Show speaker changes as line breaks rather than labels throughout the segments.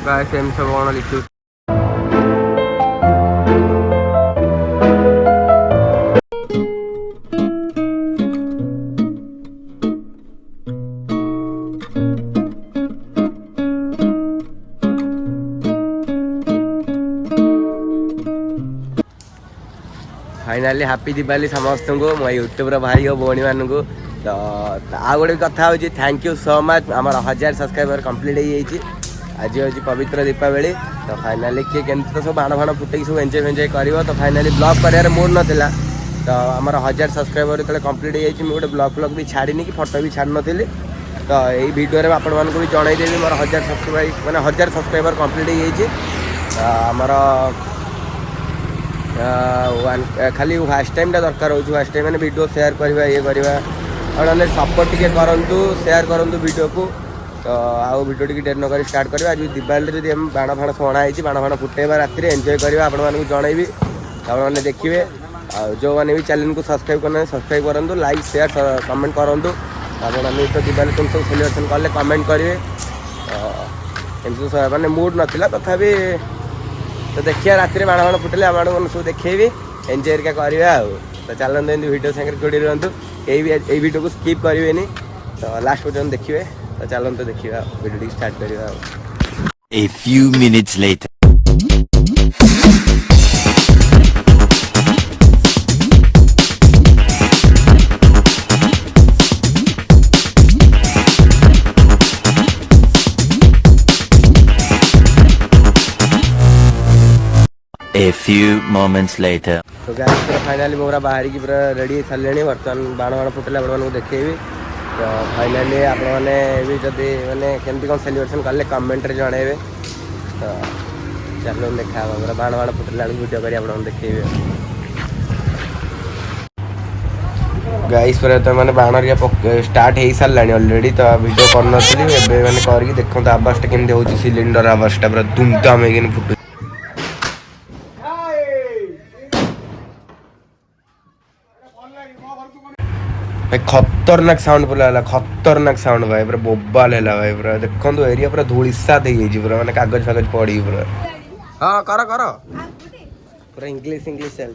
Guys M सब कौन लिखु फाइनाली हैप्पी दिवाली समस्त को मो यूट्यूब भाई और भौणी मान को तो आ गोटे कथा हो थैंक यू सो मच आम 1000 सब्सक्राइबर कंप्लीट हो आज हूँ पवित्र दीपावली तो फाइनाली किए केमती तो सब बाण फाण फुटे सब एंजय फेंजय कर तो फाइनाली ब्लॉग कर मूड नाला तो आम 1000 सब्सक्राइबर जो कंप्लीट हो गोटे ब्लॉग भी छाड़ी कि फोटो भी छाड़ नी तो यही भिडियो आपण भी जनईदेवी मोर 1000 सब्सक्राइब मैंने 1000 सब्सक्राइबर कंप्लीट होमर खाली फास्ट टाइम दरकार हो फास्ट टाइम मैंने वीडियो शेयर करवा ये करवा और सपोर्ट टी करूँ शेयर करूँ वीडियो को तो आउ वीडियो टी डेट नक स्टार्ट करवा आज दिवाली जब बाण फाण छणा है बाण फाण फुटेबा राति एंजय करवा आपको जनइबी आपने देखिए जो मैंने भी चैनल को सब्सक्राइब करना सब्सक्राइब करूँ लाइक शेयर कमेंट करूँ आपने तो दिवाली तुम सब सेलिब्रेशन कले कमेंट करेंगे एमती मैंने मूड नाला तथापि तो देखिए राति बाण फाण फुटेले आम सब देखेबी एंजय करवा तो चलते वीडियो सागर जोड़ी रुहतु यही वीडियो को स्किप करेंगे तो लास्ट पर्यटन देखिए तो चलते देखिए वीडियो स्टार्ट करवा
A few minutes later. A few moments later.
तो गाइस पूरा फाइनाली मोरा बाहर की पूरा रेडी सारे बर्तमान बाण बाण फुटेला आपको देखेबी तो फाइनाली आपने भी जदि मैंने केमती कौन सेलिब्रेशन कले कमेंट रे जनइबे तो चलो देखा पूरा बाण बाण फुटेला वीडियो कर आपको देखेबे गाइस पूरा तो मैंने बाण स्टार्ट हो सारा ऑलरेडी तो वीडियो करनी मैंने करके देखो आवाज़ केमती हो सिलिंडर आवाज़ पूरा धूमधाम हो फुटू भाई खतरनाक साउंड पूरा खतरनाक साउंड भाई पूरा बोबाल है भाई पूरा देखो एरिया पूरा धूलिसात हो पूरा मैंने कागज फागज पड़ी पूरा हाँ कर पूरा इंग्लिश इंग्लिश चल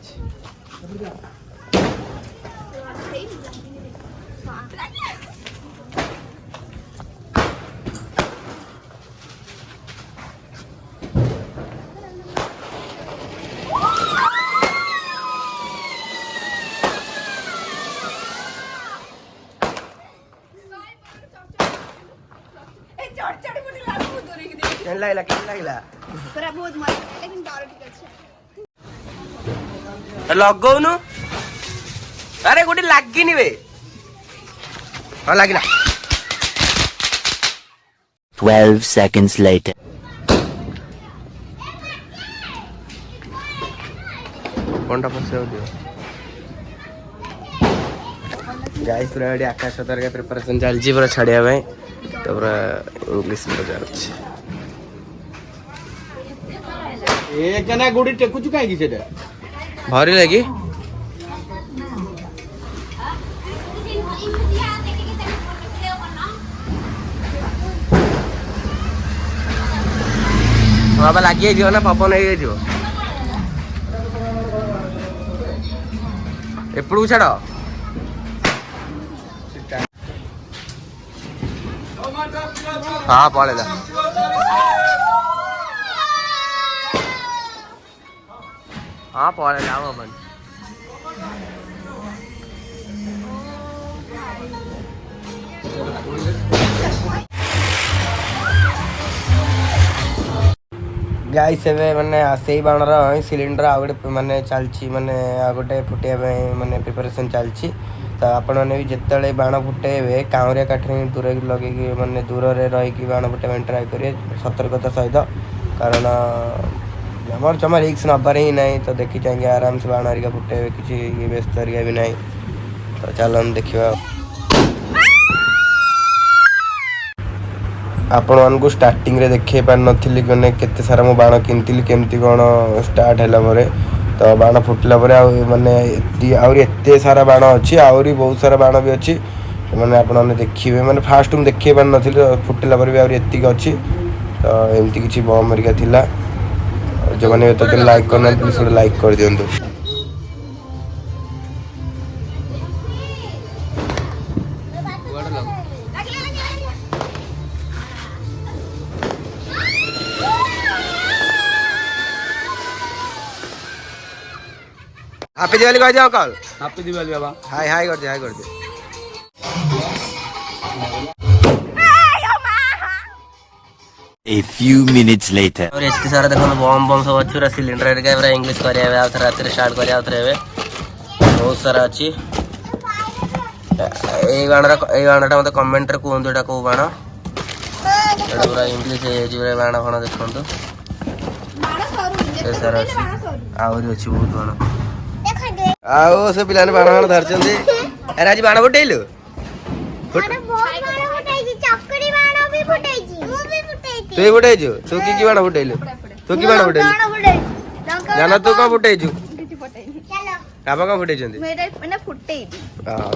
लगौनु अरे गोटे लगिनी बे हाँ लगिला
12 seconds later.
कौन फसे गाइस पूरा आकाश सतर का प्रिपरेशन चलती पूरा छाड़िया तो पूरा इंग्लिश
गुड़ी टेकुचु कहीं
भरी लगी बाबा लगी ना पवन हो एपड़ू छाड़ हाँ पड़ेगा हाँ पड़ेगा अपन गाइस मैंने से बाणर सिलिंडर आ गए मैंने चलती मैंने आ गए फुटे मैंने प्रिपरेशन चलती तो आपण मैंने भी जिते बाण फुटेबे काउरिया काठी दूर लगे मैंने दूर रही बाण फुटेबा ट्राए करेंगे सतर्कता सहित कारण आम जमा रिक्स नबार ही ना तो देखी चाहिए आराम से बाण हरिका फुटेबे किसी व्यस्त हरिका भी ना तो चलो देखा आपण मानक स्टार्टिंग रे देखे पार नथिली कने केते सारा मो बाण किनतिली केमती कोन स्टार्ट हैला परे तो बाण फुटला परे आ माने एते सारा बाण अछि आउरी बहुत सारा बाण भी अछि माने आपण माने देखिबे माने फास्ट तुम देखे पार नथिली फुटला परे भी आउरी एतिक अछि तो एमती किसी बम हरिका थिला जो मैंने तो लाइक करना प्लीज लाइक कर दिंतु। हैप्पी दिवाली कह दियो कल।
हैप्पी दिवाली बाबा।
हाय हाय कर दे हाय कर दे।
A few minutes later.
और इतने सारा देखो बम बम सब अच्छी पूरा सिलिंडर हेरिका पूरा इंग्लिश करिया आउ थे रात स्टार्ट करिया आउ थे बहुत सारा अच्छी। ए बाणटा मत कमेंट रे कहतु एटा को बाण एटा पूरा इंग्लिश हे बाण फाण देखंतु से सारा अच्छी आउरी अच्छी बहुत बाण आउ से पिलाने बाण बाण धरचंदी। अरे आज बाण फुटेइलु तू ही फुटेइजु तू की बाण फुटेइलु तू की बाण फुटेइलु जाना तू का फुटेइजु काबा का फुटेइचंदी
मैंने फुटेइदी
हां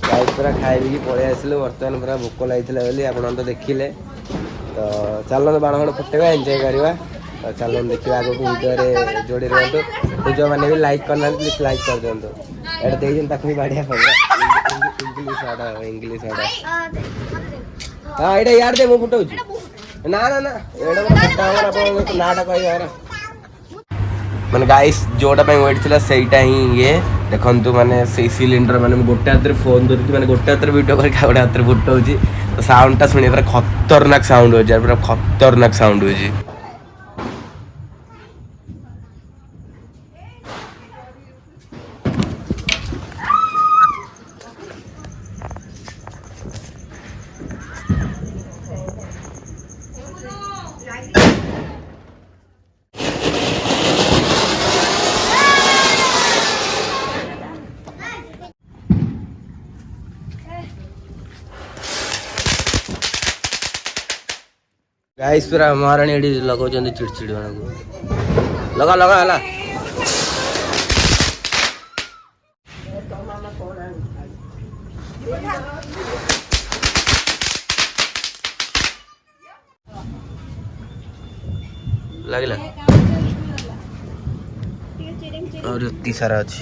गाइस पूरा खाइबी की पळे आसिलो वर्तमान पूरा भूख लागितला बोली आपण तो देखिले तो चलो बाण बाण फुटेबा एंजॉय करबा तो चलो देखिबा आगो वीडियो रे जोड़ी रहतो तो जो माने भी लाइक करना प्लीज लाइक कर देंतो एटा देखिन ताकू भी बढ़िया इंग्लिश आड़ा हां एटा यार दे मु फुटौ ना ना ना एटा फटा हमर अपन नाटा कहि यार माने गाइस जोटा पे वेट थिला सेइटा ही ये देखंतु माने से सिलिंडर माने गोटे हाथ रे फोन धरती माने गोटे हाथ रे वीडियो कर गोटे हाथ रे फुटौची तो साउंड ता सुनि पूरा खतरनाक साउंड हो यार पूरा खतरनाक साउंड हो जी। गाइस पूरा महाराणी एडी लगाउछन्ती चिड़चिड़ी वाला को लगा लगा हला लागला और इतनी सारा अछि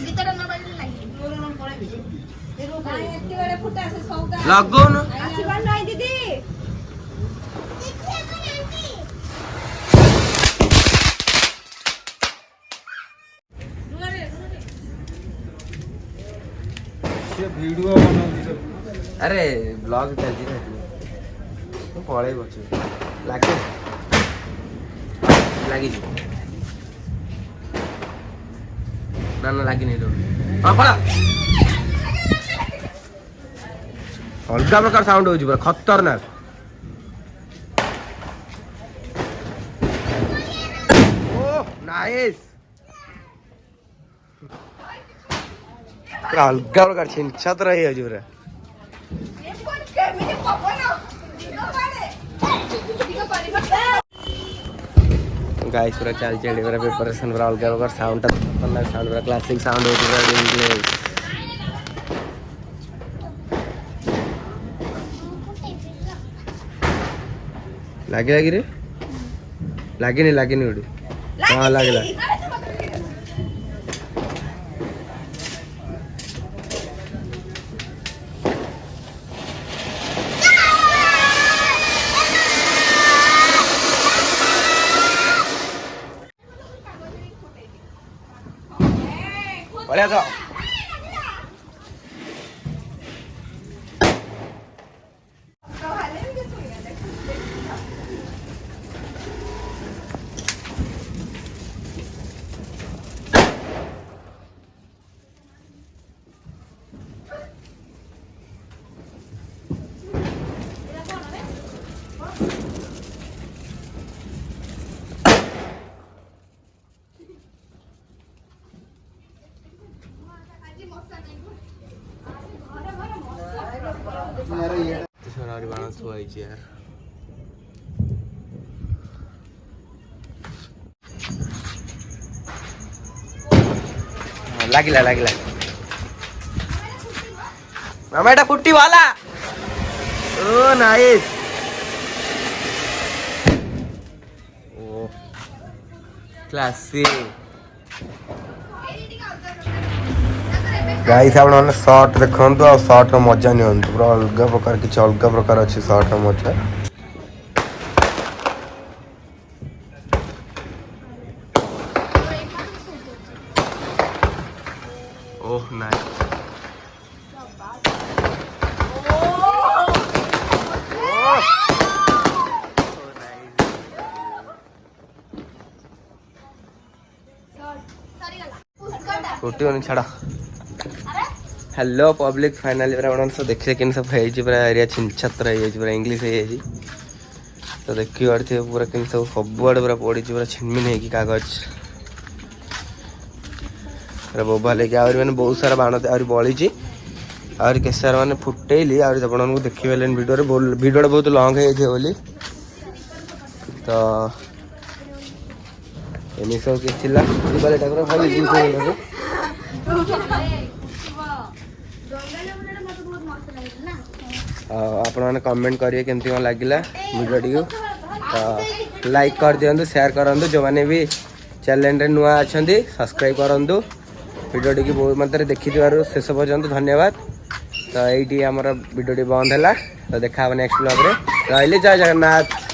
लगो न
आशीर्वाद नहीं दीदी
वीडियो
अरे ब्लॉग चलती तो पड़े बच्चे लागे लगी ना ना लगी नहीं तो पड़ा अलग प्रकार साउंड हो पूरा खतरनाक ओ नाइस अलग प्रकार छिंछत रही है पूरा गाइस पूरा चल चल पूरा प्रिपरेशन पूरा अलग प्रकार साउंड खतरनाक साउंड पूरा क्लासिक साउंड हो पूरा इंग्लिश लागे लागी रे लागे नहीं उड़ी हां लागला बढ़िया था सोनारी बाण थुआई यार लागिला लागिला मामा एटा फुट्टी वाला ओ नाइस କ୍ଲାସି ଗାଇସ୍ ଆପଣମାନେ ସର୍ଟ ଦେଖନ୍ତୁ ଆଉ ସର୍ଟର ମଜା ନିଅନ୍ତୁ ପୁରା ଅଲଗା ପ୍ରକାର କିଛି ଅଲଗା ପ୍ରକାର ଅଛି ସର୍ଟର ମଜା ଓହ ନାଇଁ उठिबनी छाड़ हेलो पब्लिक फाइनाली पूरा सब देखिए कि सब है पूरा एरिया छिनछत्र पूरा इंग्लीश है तो देखी पारे पूरा कि सब सबुआड़े पूरा पड़ी पूरा छिनमिन है कागज पूरा बोबा लेके आहरी मैंने बहुत सारा बाण आहरी बड़ी आहरी के सारा मैंने फुटेली आहरी आपको देखिए वीडियो बहुत लंग है बोली तो एम सब किसी आपण मैंने कमेंट करिए केमती कौन लगे वीडियो टी तो लाइक कर दिंतु शेयर करूँ जो मैंने भी चैनल नुआ अच्छा सब्सक्राइब करूँ वीडियो टी बहुत मात्रा देखी शेष पर्यंत धन्यवाद तो ये आमर वीडियो टी बंद है तो देखा नेक्स्ट ब्लॉग रे रही जय जगन्नाथ।